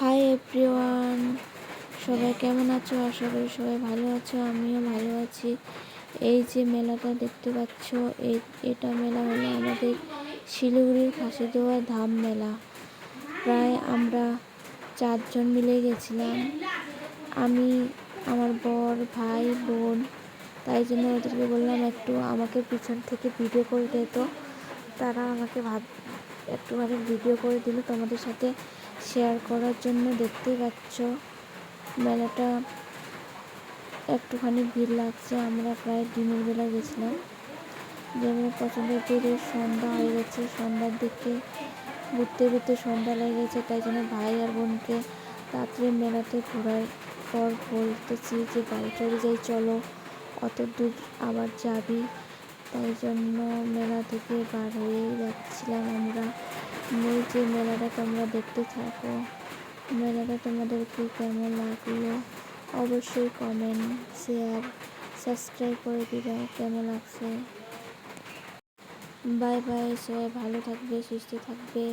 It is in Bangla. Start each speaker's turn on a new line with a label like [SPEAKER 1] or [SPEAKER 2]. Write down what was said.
[SPEAKER 1] হাই এভরিওয়ান, সবাই কেমন আছো? আশা করি সবাই ভালো আছো, আমিও ভালো আছি। এই যে মেলাটা দেখতে পাচ্ছ, এটা মেলা হলো আমাদের শিলিগুড়ির খাসিদোয়া ধাম মেলা। প্রায় আমরা 4 জন মিলে গেছিলাম, আমি, আমার বর, ভাই, বোন। তাই জন্য ওদেরকে বললাম একটু আমাকে পিছন থেকে ভিডিও করে দিত। তারা আমাকে একটুখানি ভিডিও করে দিল তোমাদের সাথে শেয়ার করার জন্য। দেখতেই পাচ্ছ মেলাটা একটুখানি ভিড় লাগছে। আমরা প্রায় দিনের বেলা গেছিলাম, যেমন পছন্দের ভিড়ে সন্ধ্যা হয়ে গেছে। সন্ধ্যার দিকে ঘুরতে ঘুরতে সন্ধ্যা লেগে গেছে, তাই জন্য ভাই আর বোনকে রাত্রে মেলাতে ঘোরার পর বলতেছি যে বাড়ি চলে যাই, চলো, অত দূর আবার যাবি। তাই জন্য মেলা থেকে বার হয়ে যাচ্ছিলাম আমরা। এই যে মেলাটা তোমরা দেখতে থাকো। মেলাটা তোমাদেরকে কেমন লাগলো অবশ্যই কমেন্ট, শেয়ার, সাবস্ক্রাইব করে দিবা কেমন লাগছে। বাই বাই, সবাই ভালো থাকবে, সুস্থ থাকবে।